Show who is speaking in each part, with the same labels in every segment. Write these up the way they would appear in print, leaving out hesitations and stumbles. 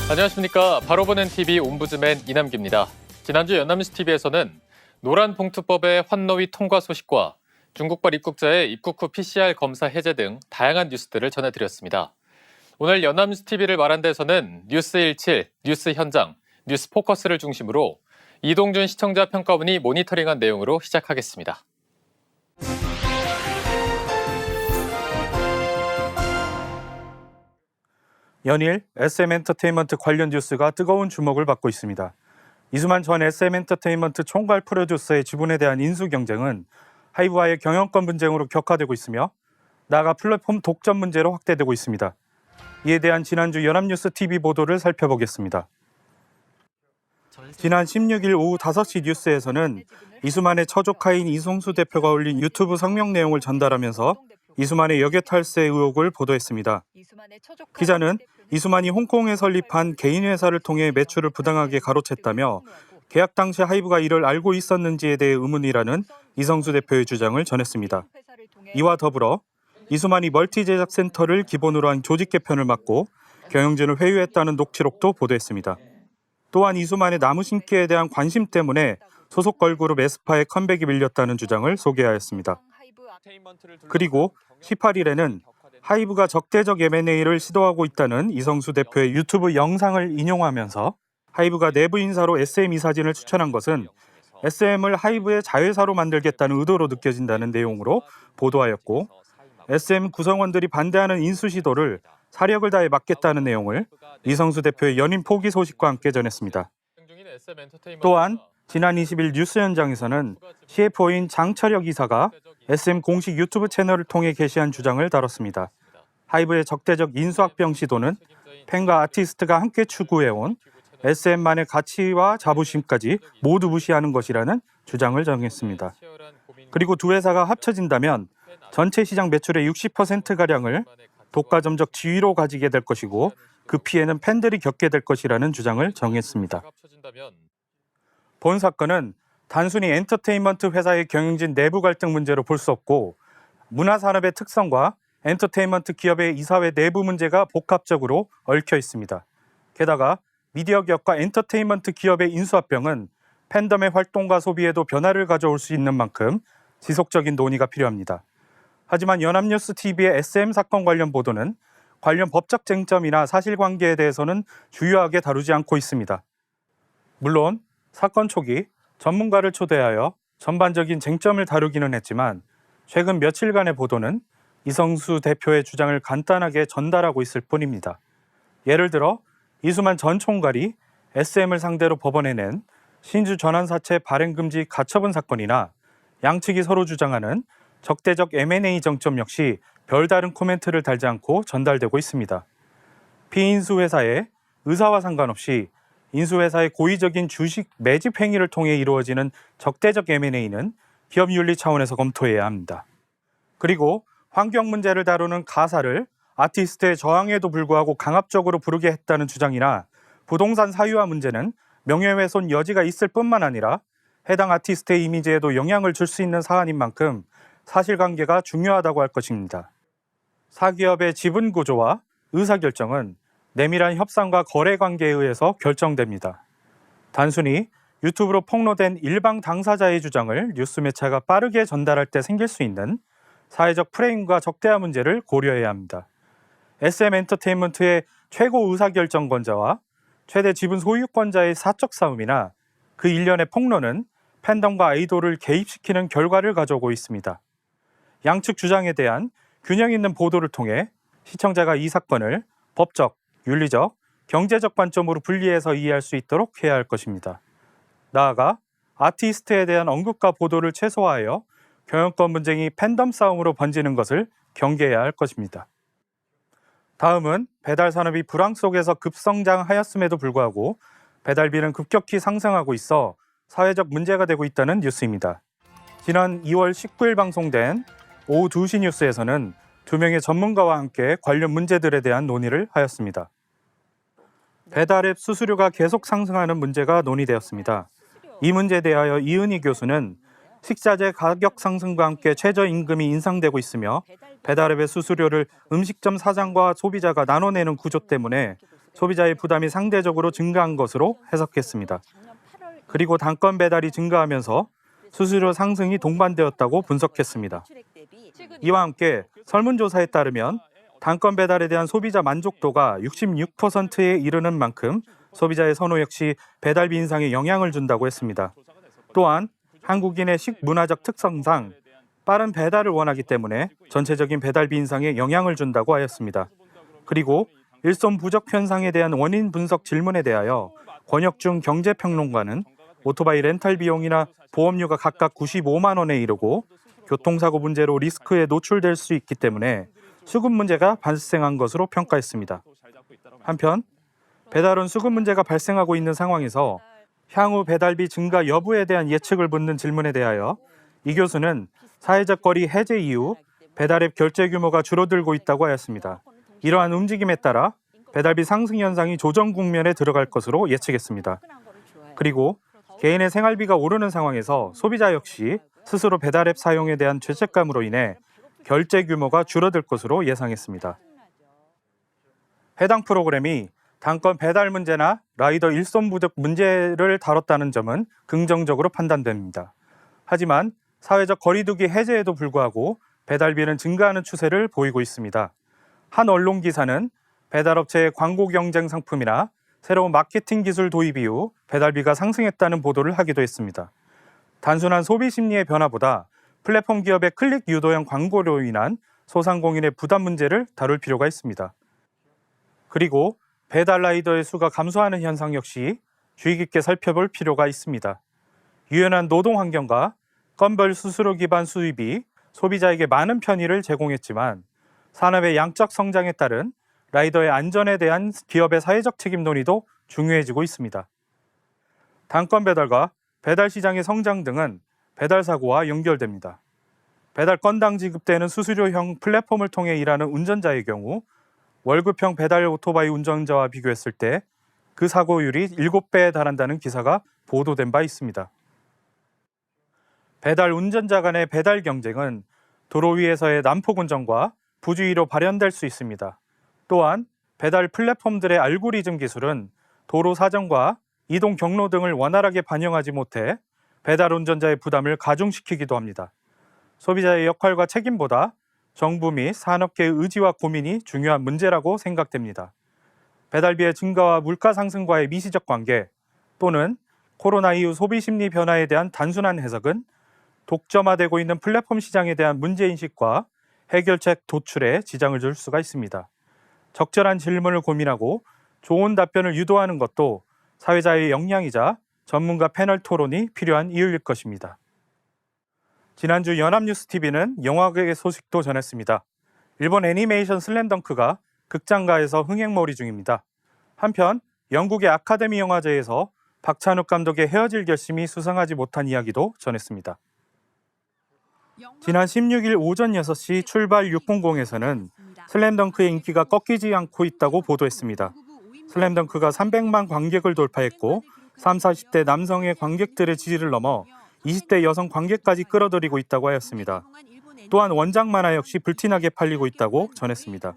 Speaker 1: 안녕하십니까. 바로 보는 TV 옴부즈맨 이남기입니다. 지난주 연합뉴스 TV에서는 노란 봉투법의 환노위 통과 소식과 중국발 입국자의 입국 후 PCR 검사 해제 등 다양한 뉴스들을 전해드렸습니다. 오늘 연합뉴스 TV를 말한 데서는 뉴스17, 뉴스 현장, 뉴스 포커스를 중심으로 이동준 시청자 평가원이 모니터링한 내용으로 시작하겠습니다.
Speaker 2: 연일 SM엔터테인먼트 관련 뉴스가 뜨거운 주목을 받고 있습니다. 이수만 전 SM엔터테인먼트 총괄 프로듀서의 지분에 대한 인수 경쟁은 하이브와의 경영권 분쟁으로 격화되고 있으며 나아가 플랫폼 독점 문제로 확대되고 있습니다. 이에 대한 지난주 연합뉴스 TV 보도를 살펴보겠습니다. 지난 16일 오후 5시 뉴스에서는 이수만의 처조카인 이성수 대표가 올린 유튜브 성명 내용을 전달하면서 이수만의 역외탈세 의혹을 보도했습니다. 기자는 이수만이 홍콩에 설립한 개인 회사를 통해 매출을 부당하게 가로챘다며 계약 당시 하이브가 이를 알고 있었는지에 대해 의문이라는 이성수 대표의 주장을 전했습니다. 이와 더불어 이수만이 멀티 제작 센터를 기본으로 한 조직 개편을 맡고 경영진을 회유했다는 녹취록도 보도했습니다. 또한 이수만의 나무 심기에 대한 관심 때문에 소속 걸그룹 에스파의 컴백이 밀렸다는 주장을 소개하였습니다. 그리고 18일에는 하이브가 적대적 M&A를 시도하고 있다는 이성수 대표의 유튜브 영상을 인용하면서 하이브가 내부 인사로 SM 이사진을 추천한 것은 SM을 하이브의 자회사로 만들겠다는 의도로 느껴진다는 내용으로 보도하였고, SM 구성원들이 반대하는 인수 시도를 사력을 다해 막겠다는 내용을 이성수 대표의 연임 포기 소식과 함께 전했습니다. 또한 지난 20일 뉴스 현장에서는 CFO인 장철혁 이사가 SM 공식 유튜브 채널을 통해 게시한 주장을 다뤘습니다. 하이브의 적대적 인수합병 시도는 팬과 아티스트가 함께 추구해온 SM만의 가치와 자부심까지 모두 무시하는 것이라는 주장을 정했습니다. 그리고 두 회사가 합쳐진다면 전체 시장 매출의 60%가량을 독과점적 지위로 가지게 될 것이고 그 피해는 팬들이 겪게 될 것이라는 주장을 정했습니다. 본 사건은 단순히 엔터테인먼트 회사의 경영진 내부 갈등 문제로 볼 수 없고 문화산업의 특성과 엔터테인먼트 기업의 이사회 내부 문제가 복합적으로 얽혀 있습니다. 게다가 미디어 기업과 엔터테인먼트 기업의 인수합병은 팬덤의 활동과 소비에도 변화를 가져올 수 있는 만큼 지속적인 논의가 필요합니다. 하지만 연합뉴스 TV의 SM 사건 관련 보도는 관련 법적 쟁점이나 사실관계에 대해서는 주요하게 다루지 않고 있습니다. 물론 사건 초기 전문가를 초대하여 전반적인 쟁점을 다루기는 했지만 최근 며칠간의 보도는 이성수 대표의 주장을 간단하게 전달하고 있을 뿐입니다. 예를 들어 이수만 전 총괄이 SM을 상대로 법원에 낸 신주 전환사채 발행금지 가처분 사건이나 양측이 서로 주장하는 적대적 M&A 정점 역시 별다른 코멘트를 달지 않고 전달되고 있습니다. 피인수 회사의 의사와 상관없이 인수회사의 고의적인 주식 매집 행위를 통해 이루어지는 적대적 M&A는 기업 윤리 차원에서 검토해야 합니다. 그리고 환경 문제를 다루는 가사를 아티스트의 저항에도 불구하고 강압적으로 부르게 했다는 주장이나 부동산 사유화 문제는 명예훼손 여지가 있을 뿐만 아니라 해당 아티스트의 이미지에도 영향을 줄 수 있는 사안인 만큼 사실관계가 중요하다고 할 것입니다. 사기업의 지분 구조와 의사결정은 내밀한 협상과 거래 관계에 의해서 결정됩니다. 단순히 유튜브로 폭로된 일방 당사자의 주장을 뉴스 매체가 빠르게 전달할 때 생길 수 있는 사회적 프레임과 적대화 문제를 고려해야 합니다. SM엔터테인먼트의 최고 의사결정권자와 최대 지분 소유권자의 사적 싸움이나 그 일련의 폭로는 팬덤과 아이돌을 개입시키는 결과를 가져오고 있습니다. 양측 주장에 대한 균형 있는 보도를 통해 시청자가 이 사건을 법적, 윤리적, 경제적 관점으로 분리해서 이해할 수 있도록 해야 할 것입니다. 나아가 아티스트에 대한 언급과 보도를 최소화하여 경영권 분쟁이 팬덤 싸움으로 번지는 것을 경계해야 할 것입니다. 다음은 배달 산업이 불황 속에서 급성장하였음에도 불구하고 배달비는 급격히 상승하고 있어 사회적 문제가 되고 있다는 뉴스입니다. 지난 2월 19일 방송된 오후 2시 뉴스에서는 두 명의 전문가와 함께 관련 문제들에 대한 논의를 하였습니다. 배달앱 수수료가 계속 상승하는 문제가 논의되었습니다. 이 문제에 대하여 이은희 교수는 식자재 가격 상승과 함께 최저임금이 인상되고 있으며 배달앱의 수수료를 음식점 사장과 소비자가 나눠내는 구조 때문에 소비자의 부담이 상대적으로 증가한 것으로 해석했습니다. 그리고 단건 배달이 증가하면서 수수료 상승이 동반되었다고 분석했습니다. 이와 함께 설문조사에 따르면 단건 배달에 대한 소비자 만족도가 66%에 이르는 만큼 소비자의 선호 역시 배달비 인상에 영향을 준다고 했습니다. 또한 한국인의 식문화적 특성상 빠른 배달을 원하기 때문에 전체적인 배달비 인상에 영향을 준다고 하였습니다. 그리고 일손 부족 현상에 대한 원인 분석 질문에 대하여 권혁중 경제평론가는 오토바이 렌탈 비용이나 보험료가 각각 95만 원에 이르고 교통사고 문제로 리스크에 노출될 수 있기 때문에 수급 문제가 발생한 것으로 평가했습니다. 한편 배달원 수급 문제가 발생하고 있는 상황에서 향후 배달비 증가 여부에 대한 예측을 묻는 질문에 대하여 이 교수는 사회적 거리 해제 이후 배달앱 결제 규모가 줄어들고 있다고 하였습니다. 이러한 움직임에 따라 배달비 상승 현상이 조정 국면에 들어갈 것으로 예측했습니다. 그리고 개인의 생활비가 오르는 상황에서 소비자 역시 스스로 배달앱 사용에 대한 죄책감으로 인해 결제 규모가 줄어들 것으로 예상했습니다. 해당 프로그램이 단건 배달 문제나 라이더 일손 부족 문제를 다뤘다는 점은 긍정적으로 판단됩니다. 하지만 사회적 거리두기 해제에도 불구하고 배달비는 증가하는 추세를 보이고 있습니다. 한 언론 기사는 배달업체의 광고 경쟁 상품이나 새로운 마케팅 기술 도입 이후 배달비가 상승했다는 보도를 하기도 했습니다. 단순한 소비 심리의 변화보다 플랫폼 기업의 클릭 유도형 광고로 인한 소상공인의 부담 문제를 다룰 필요가 있습니다. 그리고 배달 라이더의 수가 감소하는 현상 역시 주의 깊게 살펴볼 필요가 있습니다. 유연한 노동 환경과 건별 수수료 기반 수입이 소비자에게 많은 편의를 제공했지만 산업의 양적 성장에 따른 라이더의 안전에 대한 기업의 사회적 책임 논의도 중요해지고 있습니다. 단건 배달과 배달 시장의 성장 등은 배달 사고와 연결됩니다. 배달 건당 지급되는 수수료형 플랫폼을 통해 일하는 운전자의 경우 월급형 배달 오토바이 운전자와 비교했을 때 그 사고율이 7배에 달한다는 기사가 보도된 바 있습니다. 배달 운전자 간의 배달 경쟁은 도로 위에서의 난폭 운전과 부주의로 발현될 수 있습니다. 또한 배달 플랫폼들의 알고리즘 기술은 도로 사정과 이동 경로 등을 원활하게 반영하지 못해 배달 운전자의 부담을 가중시키기도 합니다. 소비자의 역할과 책임보다 정부 및 산업계의 의지와 고민이 중요한 문제라고 생각됩니다. 배달비의 증가와 물가 상승과의 미시적 관계 또는 코로나 이후 소비 심리 변화에 대한 단순한 해석은 독점화되고 있는 플랫폼 시장에 대한 문제인식과 해결책 도출에 지장을 줄 수가 있습니다. 적절한 질문을 고민하고 좋은 답변을 유도하는 것도 사회자의 역량이자 전문가 패널 토론이 필요한 이유일 것입니다. 지난주 연합뉴스TV는 영화계의 소식도 전했습니다. 일본 애니메이션 슬램덩크가 극장가에서 흥행몰이 중입니다. 한편 영국의 아카데미 영화제에서 박찬욱 감독의 헤어질 결심이 수상하지 못한 이야기도 전했습니다. 지난 16일 오전 6시 출발 600에서는 슬램덩크의 인기가 꺾이지 않고 있다고 보도했습니다. 슬램덩크가 300만 관객을 돌파했고 30, 40대 남성의 관객들의 지지를 넘어 20대 여성 관객까지 끌어들이고 있다고 하였습니다. 또한 원작 만화 역시 불티나게 팔리고 있다고 전했습니다.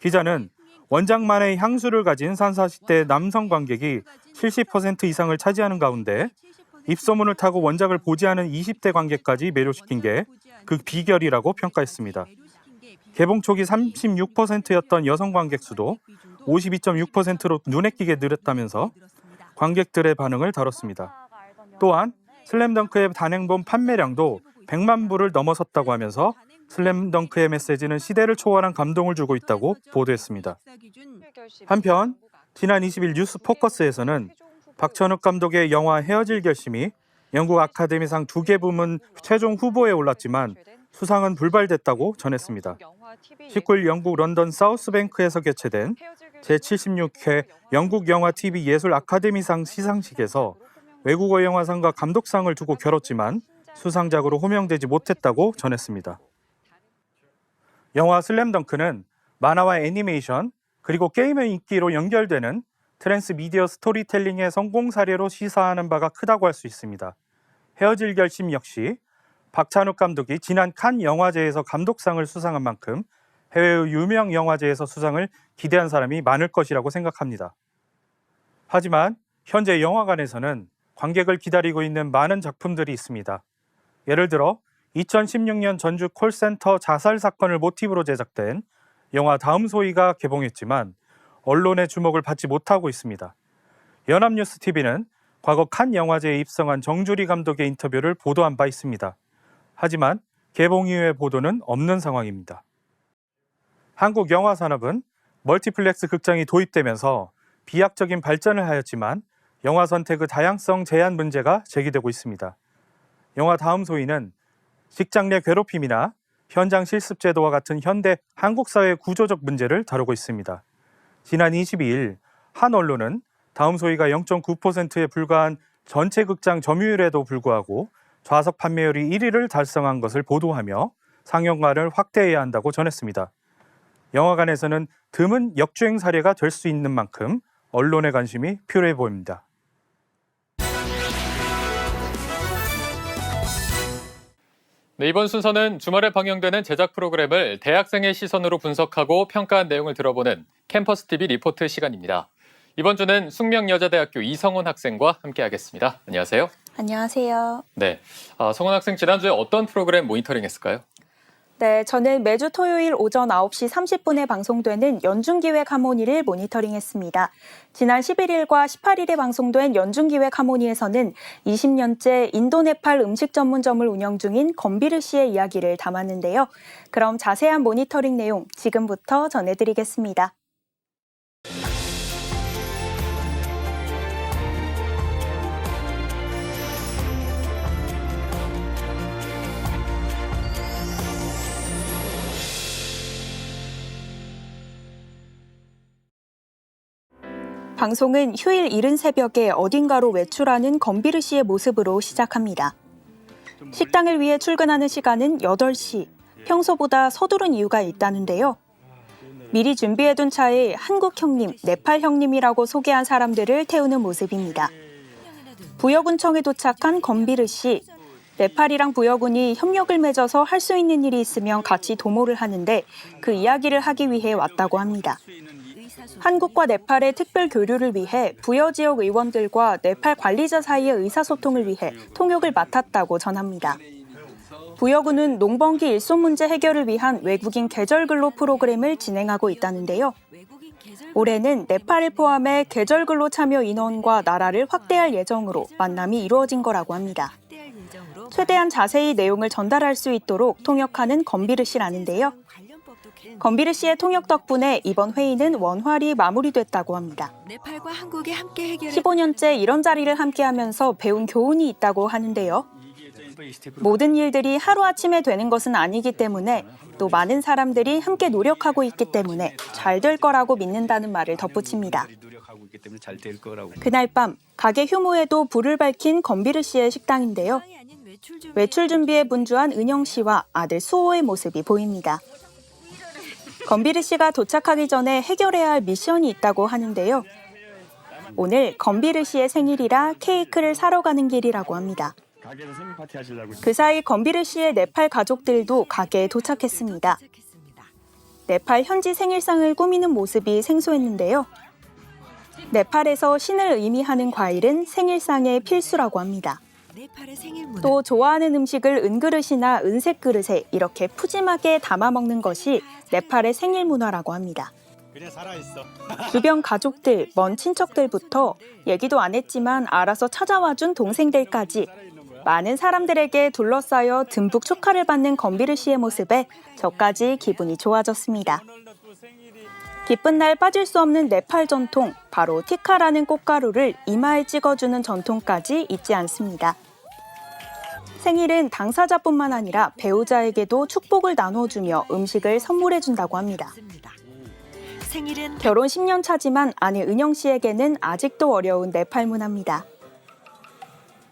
Speaker 2: 기자는 원작 만화의 향수를 가진 30, 40대 남성 관객이 70% 이상을 차지하는 가운데 입소문을 타고 원작을 보지 않은 20대 관객까지 매료시킨 게 그 비결이라고 평가했습니다. 개봉 초기 36%였던 여성 관객 수도 52.6%로 눈에 띄게 늘었다면서 관객들의 반응을 다뤘습니다. 또한 슬램덩크의 단행본 판매량도 100만 부를 넘어섰다고 하면서 슬램덩크의 메시지는 시대를 초월한 감동을 주고 있다고 보도했습니다. 한편 지난 20일 뉴스 포커스에서는 박찬욱 감독의 영화 헤어질 결심이 영국 아카데미상 2개 부문 최종 후보에 올랐지만 수상은 불발됐다고 전했습니다. 19일 영국 런던 사우스뱅크에서 개최된 제76회 영국 영화 TV 예술 아카데미상 시상식에서 외국어 영화상과 감독상을 두고 겨뤘지만 수상작으로 호명되지 못했다고 전했습니다. 영화 슬램덩크는 만화와 애니메이션 그리고 게임의 인기로 연결되는 트랜스미디어 스토리텔링의 성공 사례로 시사하는 바가 크다고 할 수 있습니다. 헤어질 결심 역시 박찬욱 감독이 지난 칸 영화제에서 감독상을 수상한 만큼 해외의 유명 영화제에서 수상을 기대한 사람이 많을 것이라고 생각합니다. 하지만 현재 영화관에서는 관객을 기다리고 있는 많은 작품들이 있습니다. 예를 들어 2016년 전주 콜센터 자살 사건을 모티브로 제작된 영화 다음 소희가 개봉했지만 언론의 주목을 받지 못하고 있습니다. 연합뉴스TV는 과거 칸 영화제에 입성한 정주리 감독의 인터뷰를 보도한 바 있습니다. 하지만 개봉 이후의 보도는 없는 상황입니다. 한국 영화 산업은 멀티플렉스 극장이 도입되면서 비약적인 발전을 하였지만 영화 선택의 다양성 제한 문제가 제기되고 있습니다. 영화 다음 소희는 직장 내 괴롭힘이나 현장 실습 제도와 같은 현대 한국 사회의 구조적 문제를 다루고 있습니다. 지난 22일 한 언론은 다음 소희가 0.9%에 불과한 전체 극장 점유율에도 불구하고 좌석 판매율이 1위를 달성한 것을 보도하며 상영관을 확대해야 한다고 전했습니다. 영화관에서는 드문 역주행 사례가 될 수 있는 만큼 언론의 관심이 필요해 보입니다.
Speaker 1: 네, 이번 순서는 주말에 방영되는 제작 프로그램을 대학생의 시선으로 분석하고 평가한 내용을 들어보는 캠퍼스 TV 리포트 시간입니다. 이번 주는 숙명여자대학교 이성훈 학생과 함께하겠습니다. 안녕하세요.
Speaker 3: 안녕하세요.
Speaker 1: 네, 성훈 학생 지난주에 어떤 프로그램 모니터링했을까요?
Speaker 3: 네, 저는 매주 토요일 오전 9시 30분에 방송되는 연중기획 하모니를 모니터링했습니다. 지난 11일과 18일에 방송된 연중기획 하모니에서는 20년째 인도네팔 음식 전문점을 운영 중인 건비르 씨의 이야기를 담았는데요. 그럼 자세한 모니터링 내용 지금부터 전해드리겠습니다. 방송은 휴일 이른 새벽에 어딘가로 외출하는 건비르 씨의 모습으로 시작합니다. 식당을 위해 출근하는 시간은 8시, 평소보다 서두른 이유가 있다는데요. 미리 준비해둔 차에 한국 형님, 네팔 형님이라고 소개한 사람들을 태우는 모습입니다. 부여군청에 도착한 건비르 씨. 네팔이랑 부여군이 협력을 맺어서 할 수 있는 일이 있으면 같이 도모를 하는데 그 이야기를 하기 위해 왔다고 합니다. 한국과 네팔의 특별 교류를 위해 부여 지역 의원들과 네팔 관리자 사이의 의사소통을 위해 통역을 맡았다고 전합니다. 부여군은 농번기 일손 문제 해결을 위한 외국인 계절근로 프로그램을 진행하고 있다는데요. 올해는 네팔을 포함해 계절근로 참여 인원과 나라를 확대할 예정으로 만남이 이루어진 거라고 합니다. 최대한 자세히 내용을 전달할 수 있도록 통역하는 건비르 씨라는데요. 건비르 씨의 통역 덕분에 이번 회의는 원활히 마무리됐다고 합니다.
Speaker 4: 네팔과 한국이 함께
Speaker 3: 15년째 이런 자리를 함께하면서 배운 교훈이 있다고 하는데요. 모든 일들이 하루아침에 되는 것은 아니기 때문에 또 많은 사람들이 함께 노력하고 있기 때문에 잘 될 거라고 믿는다는 말을 덧붙입니다. 그날 밤 가게 휴무에도 불을 밝힌 건비르 씨의 식당인데요. 외출 준비에 분주한 은영 씨와 아들 수호의 모습이 보입니다. 건비르 씨가 도착하기 전에 해결해야 할 미션이 있다고 하는데요. 오늘 건비르 씨의 생일이라 케이크를 사러 가는 길이라고 합니다. 그 사이 건비르 씨의 네팔 가족들도 가게에 도착했습니다. 네팔 현지 생일상을 꾸미는 모습이 생소했는데요. 네팔에서 신을 의미하는 과일은 생일상의 필수라고 합니다. 또 좋아하는 음식을 은그릇이나 은색 그릇에 이렇게 푸짐하게 담아 먹는 것이 네팔의 생일 문화라고 합니다. 주변 가족들, 먼 친척들부터 얘기도 안 했지만 알아서 찾아와준 동생들까지 많은 사람들에게 둘러싸여 듬뿍 축하를 받는 건비르 씨의 모습에 저까지 기분이 좋아졌습니다. 기쁜 날 빠질 수 없는 네팔 전통, 바로 티카라는 꽃가루를 이마에 찍어주는 전통까지 잊지 않습니다. 생일은 당사자뿐만 아니라 배우자에게도 축복을 나눠주며 음식을 선물해준다고 합니다. 결혼 10년 차지만 아내 은영 씨에게는 아직도 어려운 네팔 문화입니다.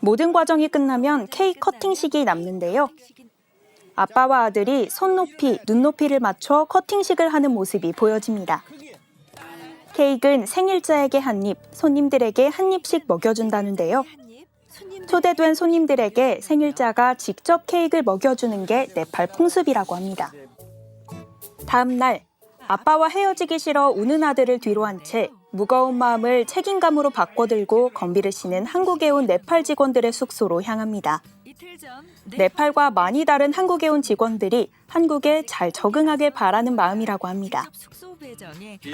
Speaker 3: 모든 과정이 끝나면 케이크 커팅식이 남는데요. 아빠와 아들이 손높이, 눈높이를 맞춰 커팅식을 하는 모습이 보여집니다. 케이크는 생일자에게 한 입, 손님들에게 한 입씩 먹여준다는데요. 초대된 손님들에게 생일자가 직접 케이크를 먹여주는 게 네팔 풍습이라고 합니다. 다음 날 아빠와 헤어지기 싫어 우는 아들을 뒤로 한 채 무거운 마음을 책임감으로 바꿔들고 건비르 씨는 한국에 온 네팔 직원들의 숙소로 향합니다. 네팔과 많이 다른 한국에 온 직원들이 한국에 잘 적응하길 바라는 마음이라고 합니다.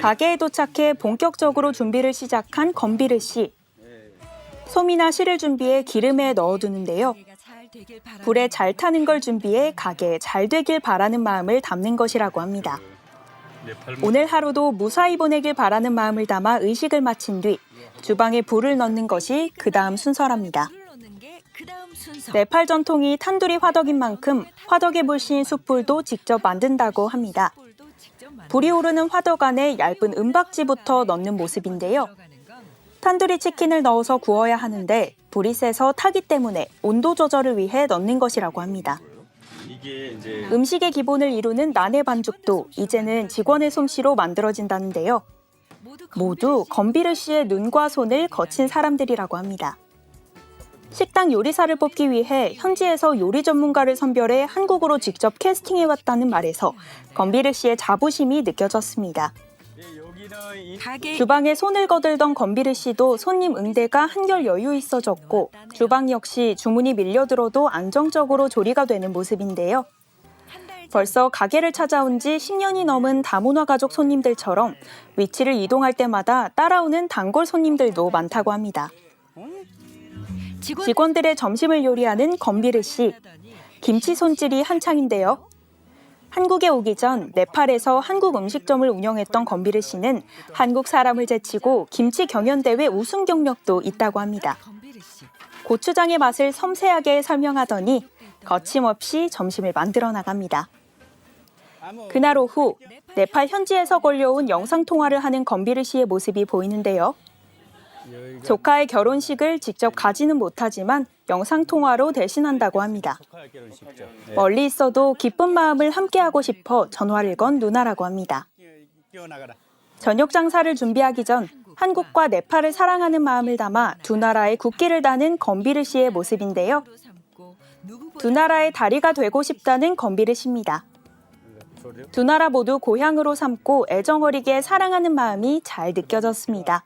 Speaker 3: 가게에 도착해 본격적으로 준비를 시작한 건비르 씨. 솜이나 실을 준비해 기름에 넣어두는데요. 불에 잘 타는 걸 준비해 가게에 잘 되길 바라는 마음을 담는 것이라고 합니다. 오늘 하루도 무사히 보내길 바라는 마음을 담아 의식을 마친 뒤 주방에 불을 넣는 것이 그 다음 순서랍니다. 네팔 전통이 탄두리 화덕인 만큼 화덕에 불신 숯불도 직접 만든다고 합니다. 불이 오르는 화덕 안에 얇은 은박지부터 넣는 모습인데요. 탄두리 치킨을 넣어서 구워야 하는데 불이 세서 타기 때문에 온도 조절을 위해 넣는 것이라고 합니다. 음식의 기본을 이루는 나네 반죽도 이제는 직원의 솜씨로 만들어진다는데요. 모두 건비르 씨의 눈과 손을 거친 사람들이라고 합니다. 식당 요리사를 뽑기 위해 현지에서 요리 전문가를 선별해 한국으로 직접 캐스팅해왔다는 말에서 건비르 씨의 자부심이 느껴졌습니다. 주방에 손을 거들던 건비르 씨도 손님 응대가 한결 여유 있어졌고 주방 역시 주문이 밀려들어도 안정적으로 조리가 되는 모습인데요. 벌써 가게를 찾아온 지 10년이 넘은 다문화 가족 손님들처럼 위치를 이동할 때마다 따라오는 단골 손님들도 많다고 합니다. 직원들의 점심을 요리하는 건비르 씨. 김치 손질이 한창인데요. 한국에 오기 전 네팔에서 한국 음식점을 운영했던 건비르 씨는 한국 사람을 제치고 김치 경연대회 우승 경력도 있다고 합니다. 고추장의 맛을 섬세하게 설명하더니 거침없이 점심을 만들어 나갑니다. 그날 오후 네팔 현지에서 걸려온 영상통화를 하는 건비르 씨의 모습이 보이는데요. 조카의 결혼식을 직접 가지는 못하지만 영상통화로 대신한다고 합니다. 멀리 있어도 기쁜 마음을 함께하고 싶어 전화를 건 누나라고 합니다. 저녁 장사를 준비하기 전 한국과 네팔을 사랑하는 마음을 담아 두 나라의 국기를 다는 건비르 씨의 모습인데요. 두 나라의 다리가 되고 싶다는 건비르 씨입니다. 두 나라 모두 고향으로 삼고 애정어리게 사랑하는 마음이 잘 느껴졌습니다.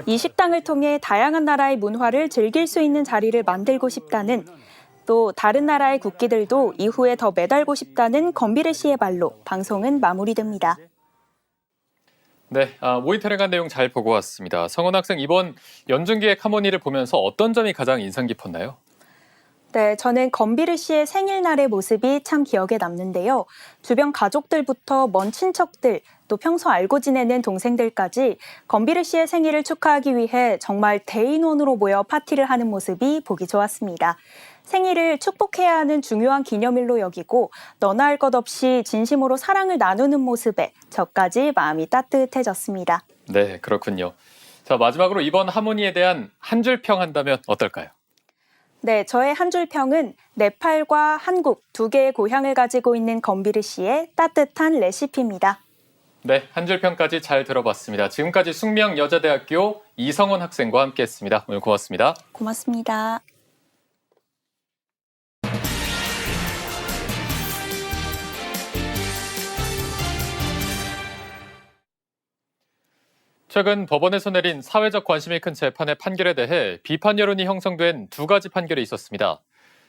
Speaker 3: 이 식당을 통해 다양한 나라의 문화를 즐길 수 있는 자리를 만들고 싶다는 또 다른 나라의 국기들도 이후에 더 매달고 싶다는 건비르 씨의 말로 방송은 마무리됩니다.
Speaker 1: 네, 모니터링 한 내용 잘 보고 왔습니다. 성원 학생, 이번 연중기획 하모니를 보면서 어떤 점이 가장 인상 깊었나요?
Speaker 3: 네, 저는 건비르 씨의 생일날의 모습이 참 기억에 남는데요. 주변 가족들부터 먼 친척들, 또 평소 알고 지내는 동생들까지 건비르 씨의 생일을 축하하기 위해 정말 대인원으로 모여 파티를 하는 모습이 보기 좋았습니다. 생일을 축복해야 하는 중요한 기념일로 여기고 너나 할 것 없이 진심으로 사랑을 나누는 모습에 저까지 마음이 따뜻해졌습니다.
Speaker 1: 네, 그렇군요. 자, 마지막으로 이번 하모니에 대한 한 줄 평 한다면 어떨까요?
Speaker 3: 네, 저의 한 줄 평은 네팔과 한국 두 개의 고향을 가지고 있는 건비르 씨의 따뜻한 레시피입니다.
Speaker 1: 네, 한 줄 평까지 잘 들어봤습니다. 지금까지 숙명여자대학교 이성원 학생과 함께했습니다. 오늘 고맙습니다.
Speaker 3: 고맙습니다.
Speaker 1: 최근 법원에서 내린 사회적 관심이 큰 재판의 판결에 대해 비판 여론이 형성된 두 가지 판결이 있었습니다.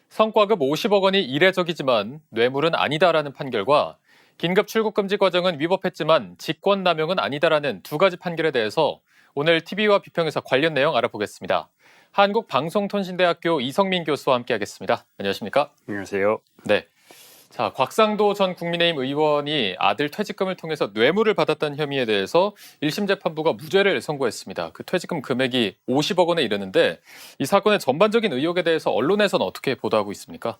Speaker 1: 성과급 50억 원이 이례적이지만 뇌물은 아니다라는 판결과 긴급 출국 금지 과정은 위법했지만 직권남용은 아니다라는 두 가지 판결에 대해서 오늘 TV와 비평에서 관련 내용 알아보겠습니다. 한국방송통신대학교 이성민 교수와 함께하겠습니다. 안녕하십니까?
Speaker 5: 안녕하세요.
Speaker 1: 네. 자, 곽상도 전 국민의힘 의원이 아들 퇴직금을 통해서 뇌물을 받았다는 혐의에 대해서 1심 재판부가 무죄를 선고했습니다. 그 퇴직금 금액이 50억 원에 이르는데 이 사건의 전반적인 의혹에 대해서 언론에서는 어떻게 보도하고 있습니까?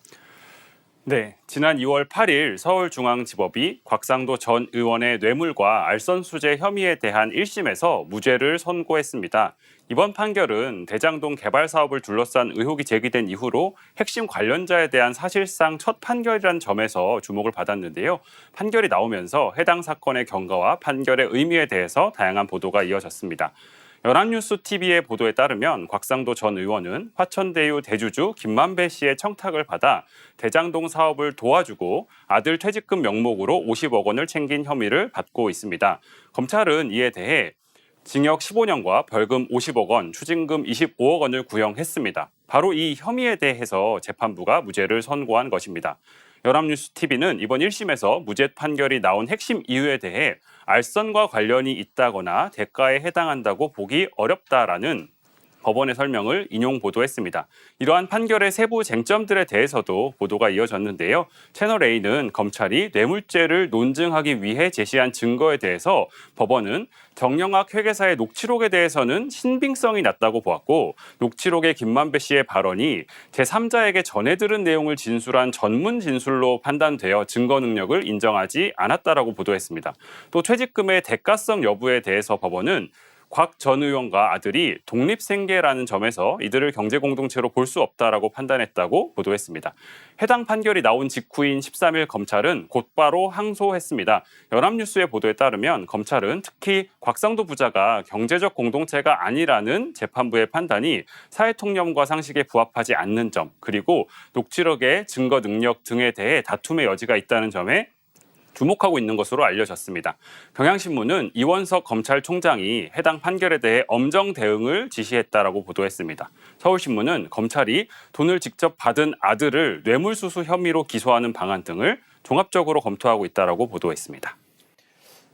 Speaker 5: 네, 지난 2월 8일 서울중앙지법이 곽상도 전 의원의 뇌물과 알선수재 혐의에 대한 1심에서 무죄를 선고했습니다. 이번 판결은 대장동 개발 사업을 둘러싼 의혹이 제기된 이후로 핵심 관련자에 대한 사실상 첫 판결이라는 점에서 주목을 받았는데요. 판결이 나오면서 해당 사건의 경과와 판결의 의미에 대해서 다양한 보도가 이어졌습니다. 연합뉴스TV의 보도에 따르면 곽상도 전 의원은 화천대유 대주주 김만배 씨의 청탁을 받아 대장동 사업을 도와주고 아들 퇴직금 명목으로 50억 원을 챙긴 혐의를 받고 있습니다. 검찰은 이에 대해 징역 15년과 벌금 50억 원, 추징금 25억 원을 구형했습니다. 바로 이 혐의에 대해서 재판부가 무죄를 선고한 것입니다. 연합뉴스TV는 이번 1심에서 무죄 판결이 나온 핵심 이유에 대해 알선과 관련이 있다거나 대가에 해당한다고 보기 어렵다라는 법원의 설명을 인용 보도했습니다. 이러한 판결의 세부 쟁점들에 대해서도 보도가 이어졌는데요. 채널A는 검찰이 뇌물죄를 논증하기 위해 제시한 증거에 대해서 법원은 정영학 회계사의 녹취록에 대해서는 신빙성이 낮다고 보았고 녹취록의 김만배 씨의 발언이 제3자에게 전해 들은 내용을 진술한 전문 진술로 판단되어 증거 능력을 인정하지 않았다라고 보도했습니다. 또 퇴직금의 대가성 여부에 대해서 법원은 곽 전 의원과 아들이 독립생계라는 점에서 이들을 경제공동체로 볼 수 없다라고 판단했다고 보도했습니다. 해당 판결이 나온 직후인 13일 검찰은 곧바로 항소했습니다. 연합뉴스의 보도에 따르면 검찰은 특히 곽상도 부자가 경제적 공동체가 아니라는 재판부의 판단이 사회통념과 상식에 부합하지 않는 점, 그리고 녹취록의 증거 능력 등에 대해 다툼의 여지가 있다는 점에 주목하고 있는 것으로 알려졌습니다. 경향신문은 이원석 검찰총장이 해당 판결에 대해 엄정 대응을 지시했다라고 보도했습니다. 서울신문은 검찰이 돈을 직접 받은 아들을 뇌물수수 혐의로 기소하는 방안 등을 종합적으로 검토하고 있다라고 보도했습니다.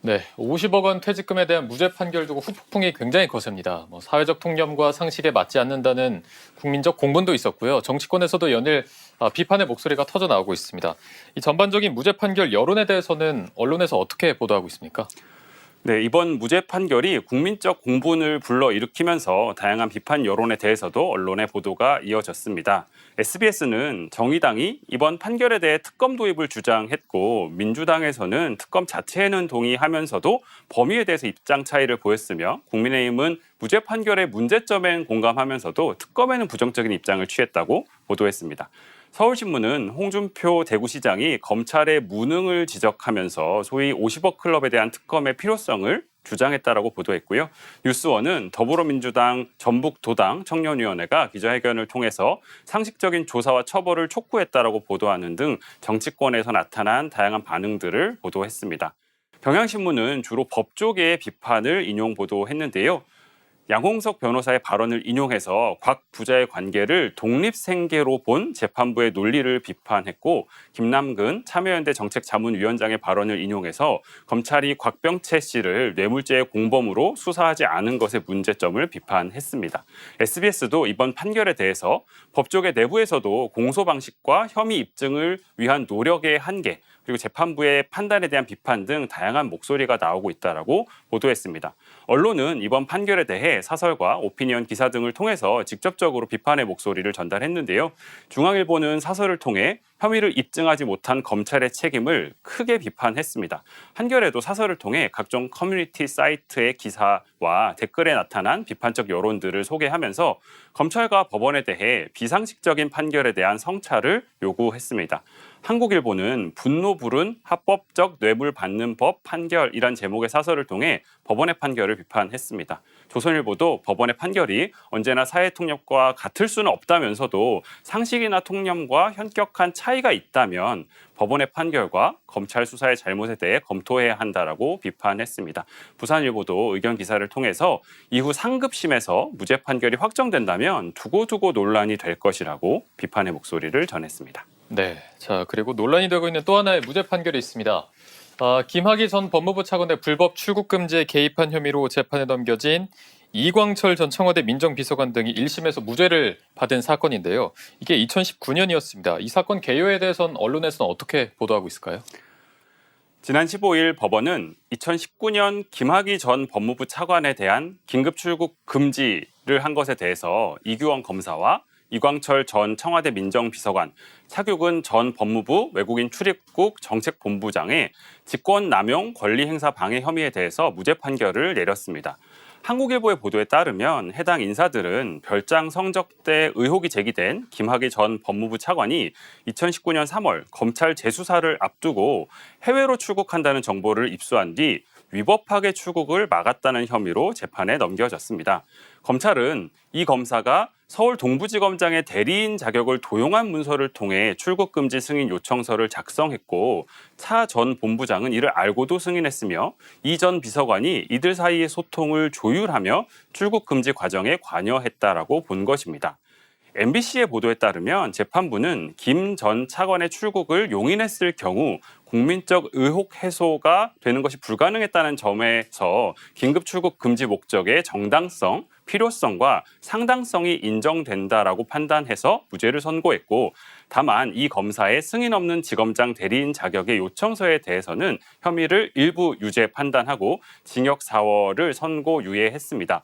Speaker 1: 네, 50억 원 퇴직금에 대한 무죄 판결 두고 후폭풍이 굉장히 거셉니다. 사회적 통념과 상식에 맞지 않는다는 국민적 공분도 있었고요. 정치권에서도 연일 비판의 목소리가 터져 나오고 있습니다. 이 전반적인 무죄 판결 여론에 대해서는 언론에서 어떻게 보도하고 있습니까?
Speaker 5: 네, 이번 무죄 판결이 국민적 공분을 불러일으키면서 다양한 비판 여론에 대해서도 언론의 보도가 이어졌습니다. SBS는 정의당이 이번 판결에 대해 특검 도입을 주장했고 민주당에서는 특검 자체에는 동의하면서도 범위에 대해서 입장 차이를 보였으며 국민의힘은 무죄 판결의 문제점엔 공감하면서도 특검에는 부정적인 입장을 취했다고 보도했습니다. 서울신문은 홍준표 대구시장이 검찰의 무능을 지적하면서 소위 50억 클럽에 대한 특검의 필요성을 주장했다라고 보도했고요. 뉴스원은 더불어민주당 전북도당 청년위원회가 기자회견을 통해서 상식적인 조사와 처벌을 촉구했다라고 보도하는 등 정치권에서 나타난 다양한 반응들을 보도했습니다. 경향신문은 주로 법조계의 비판을 인용 보도했는데요. 양홍석 변호사의 발언을 인용해서 곽 부자의 관계를 독립생계로 본 재판부의 논리를 비판했고 김남근 참여연대 정책자문위원장의 발언을 인용해서 검찰이 곽병채 씨를 뇌물죄의 공범으로 수사하지 않은 것의 문제점을 비판했습니다. SBS도 이번 판결에 대해서 법조계 내부에서도 공소 방식과 혐의 입증을 위한 노력의 한계 그리고 재판부의 판단에 대한 비판 등 다양한 목소리가 나오고 있다라고 보도했습니다. 언론은 이번 판결에 대해 사설과 오피니언 기사 등을 통해서 직접적으로 비판의 목소리를 전달했는데요. 중앙일보는 사설을 통해 혐의를 입증하지 못한 검찰의 책임을 크게 비판했습니다. 한겨레도 사설을 통해 각종 커뮤니티 사이트의 기사와 댓글에 나타난 비판적 여론들을 소개하면서 검찰과 법원에 대해 비상식적인 판결에 대한 성찰을 요구했습니다. 한국일보는 분노 부른 합법적 뇌물 받는 법 판결이란 제목의 사설을 통해 법원의 판결을 비판했습니다. 조선일보도 법원의 판결이 언제나 사회 통념과 같을 수는 없다면서도 상식이나 통념과 현격한 차이가 있다면 법원의 판결과 검찰 수사의 잘못에 대해 검토해야 한다라고 비판했습니다. 부산일보도 의견 기사를 통해서 이후 상급심에서 무죄 판결이 확정된다면 두고두고 논란이 될 것이라고 비판의 목소리를 전했습니다.
Speaker 1: 네, 자 그리고 논란이 되고 있는 또 하나의 무죄 판결이 있습니다. 김학의 전 법무부 차관의 불법 출국 금지에 개입한 혐의로 재판에 넘겨진 이광철 전 청와대 민정비서관 등이 1심에서 무죄를 받은 사건인데요. 이게 2019년이었습니다. 이 사건 개요에 대해서는 언론에서는 어떻게 보도하고 있을까요?
Speaker 5: 지난 15일 법원은 2019년 김학의 전 법무부 차관에 대한 긴급 출국 금지를 한 것에 대해서 이규원 검사와 이광철 전 청와대 민정비서관, 차규근 전 법무부 외국인 출입국 정책본부장의 직권남용 권리행사 방해 혐의에 대해서 무죄 판결을 내렸습니다. 한국일보의 보도에 따르면 해당 인사들은 별장 성적 때 의혹이 제기된 김학의 전 법무부 차관이 2019년 3월 검찰 재수사를 앞두고 해외로 출국한다는 정보를 입수한 뒤 위법하게 출국을 막았다는 혐의로 재판에 넘겨졌습니다. 검찰은 이 검사가 서울 동부지검장의 대리인 자격을 도용한 문서를 통해 출국금지 승인 요청서를 작성했고 차 전 본부장은 이를 알고도 승인했으며 이 전 비서관이 이들 사이의 소통을 조율하며 출국금지 과정에 관여했다라고 본 것입니다. MBC의 보도에 따르면 재판부는 김 전 차관의 출국을 용인했을 경우 국민적 의혹 해소가 되는 것이 불가능했다는 점에서 긴급 출국 금지 목적의 정당성, 필요성과 상당성이 인정된다라고 판단해서 무죄를 선고했고 다만 이 검사의 승인 없는 지검장 대리인 자격의 요청서에 대해서는 혐의를 일부 유죄 판단하고 징역 4월을 선고 유예했습니다.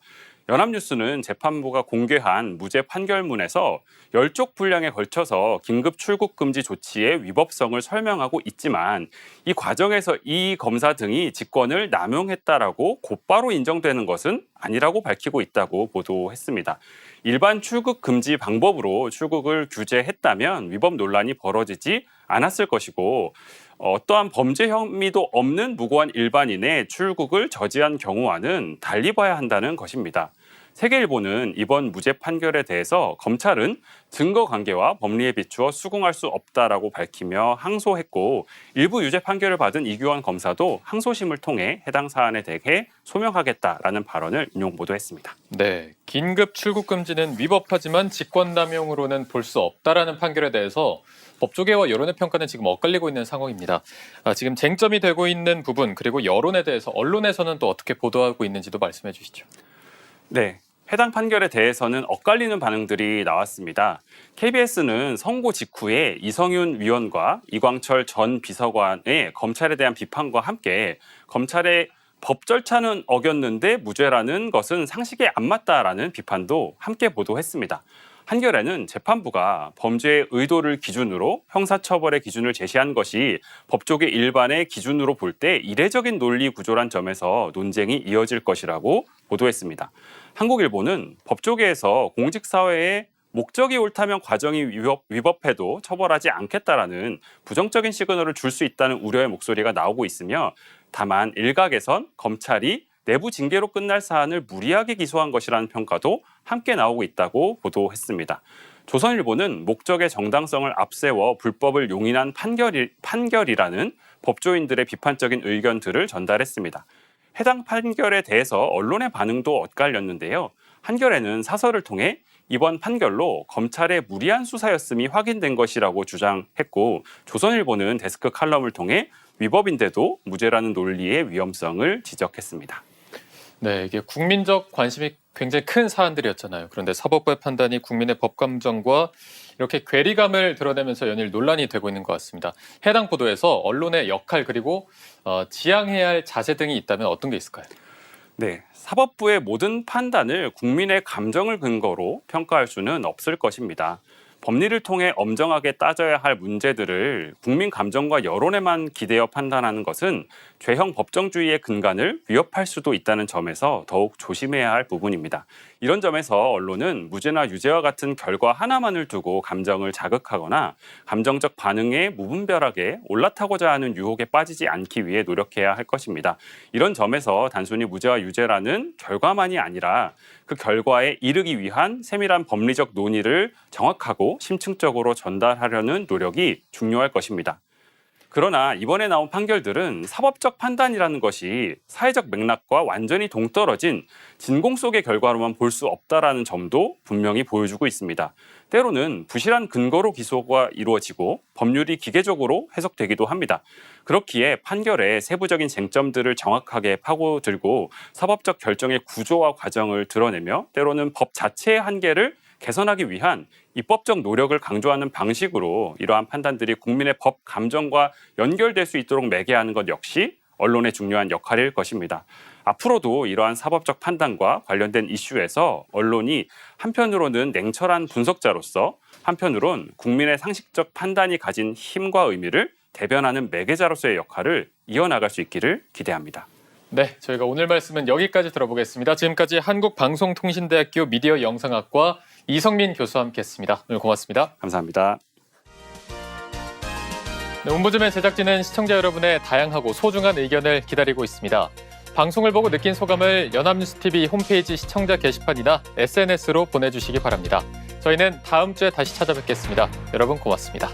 Speaker 5: 연합뉴스는 재판부가 공개한 무죄 판결문에서 10쪽 분량에 걸쳐서 긴급 출국 금지 조치의 위법성을 설명하고 있지만 이 과정에서 이 검사 등이 직권을 남용했다라고 곧바로 인정되는 것은 아니라고 밝히고 있다고 보도했습니다. 일반 출국 금지 방법으로 출국을 규제했다면 위법 논란이 벌어지지 않았을 것이고 어떠한 범죄 혐의도 없는 무고한 일반인의 출국을 저지한 경우와는 달리 봐야 한다는 것입니다. 세계일보는 이번 무죄 판결에 대해서 검찰은 증거 관계와 법리에 비추어 수긍할 수 없다라고 밝히며 항소했고 일부 유죄 판결을 받은 이규원 검사도 항소심을 통해 해당 사안에 대해 소명하겠다라는 발언을 인용 보도했습니다.
Speaker 1: 네, 긴급 출국 금지는 위법하지만 직권남용으로는 볼 수 없다라는 판결에 대해서 법조계와 여론의 평가는 지금 엇갈리고 있는 상황입니다. 지금 쟁점이 되고 있는 부분 그리고 여론에 대해서 언론에서는 또 어떻게 보도하고 있는지도 말씀해 주시죠.
Speaker 5: 네, 해당 판결에 대해서는 엇갈리는 반응들이 나왔습니다. KBS는 선고 직후에 이성윤 위원과 이광철 전 비서관의 검찰에 대한 비판과 함께 검찰의 법 절차는 어겼는데 무죄라는 것은 상식에 안 맞다라는 비판도 함께 보도했습니다. 한겨레는 재판부가 범죄의 의도를 기준으로 형사처벌의 기준을 제시한 것이 법조계 일반의 기준으로 볼 때 이례적인 논리 구조란 점에서 논쟁이 이어질 것이라고 보도했습니다. 한국일보는 법조계에서 공직사회에 목적이 옳다면 과정이 위법해도 처벌하지 않겠다라는 부정적인 시그널을 줄 수 있다는 우려의 목소리가 나오고 있으며 다만 일각에선 검찰이 내부 징계로 끝날 사안을 무리하게 기소한 것이라는 평가도 함께 나오고 있다고 보도했습니다. 조선일보는 목적의 정당성을 앞세워 불법을 용인한 판결이라는 법조인들의 비판적인 의견들을 전달했습니다. 해당 판결에 대해서 언론의 반응도 엇갈렸는데요. 한겨레는 사설을 통해 이번 판결로 검찰의 무리한 수사였음이 확인된 것이라고 주장했고 조선일보는 데스크 칼럼을 통해 위법인데도 무죄라는 논리의 위험성을 지적했습니다.
Speaker 1: 네, 이게 국민적 관심이 굉장히 큰 사안들이었잖아요. 그런데 사법부의 판단이 국민의 법 감정과 이렇게 괴리감을 드러내면서 연일 논란이 되고 있는 것 같습니다. 해당 보도에서 언론의 역할 그리고 지양해야 할 자세 등이 있다면 어떤 게 있을까요?
Speaker 5: 네, 사법부의 모든 판단을 국민의 감정을 근거로 평가할 수는 없을 것입니다. 법리를 통해 엄정하게 따져야 할 문제들을 국민 감정과 여론에만 기대어 판단하는 것은 죄형 법정주의의 근간을 위협할 수도 있다는 점에서 더욱 조심해야 할 부분입니다. 이런 점에서 언론은 무죄나 유죄와 같은 결과 하나만을 두고 감정을 자극하거나 감정적 반응에 무분별하게 올라타고자 하는 유혹에 빠지지 않기 위해 노력해야 할 것입니다. 이런 점에서 단순히 무죄와 유죄라는 결과만이 아니라 그 결과에 이르기 위한 세밀한 법리적 논의를 정확하고 심층적으로 전달하려는 노력이 중요할 것입니다. 그러나 이번에 나온 판결들은 사법적 판단이라는 것이 사회적 맥락과 완전히 동떨어진 진공 속의 결과로만 볼 수 없다라는 점도 분명히 보여주고 있습니다. 때로는 부실한 근거로 기소가 이루어지고 법률이 기계적으로 해석되기도 합니다. 그렇기에 판결의 세부적인 쟁점들을 정확하게 파고들고 사법적 결정의 구조와 과정을 드러내며 때로는 법 자체의 한계를 개선하기 위한 입법적 노력을 강조하는 방식으로 이러한 판단들이 국민의 법 감정과 연결될 수 있도록 매개하는 것 역시 언론의 중요한 역할일 것입니다. 앞으로도 이러한 사법적 판단과 관련된 이슈에서 언론이 한편으로는 냉철한 분석자로서 한편으론 국민의 상식적 판단이 가진 힘과 의미를 대변하는 매개자로서의 역할을 이어나갈 수 있기를 기대합니다.
Speaker 1: 네, 저희가 오늘 말씀은 여기까지 들어보겠습니다. 지금까지 한국방송통신대학교 미디어 영상학과 이성민 교수와 함께했습니다. 오늘 고맙습니다.
Speaker 5: 감사합니다.
Speaker 1: 네, 옴부즈맨 제작진은 시청자 여러분의 다양하고 소중한 의견을 기다리고 있습니다. 방송을 보고 느낀 소감을 연합뉴스TV 홈페이지 시청자 게시판이나 SNS로 보내주시기 바랍니다. 저희는 다음 주에 다시 찾아뵙겠습니다. 여러분 고맙습니다.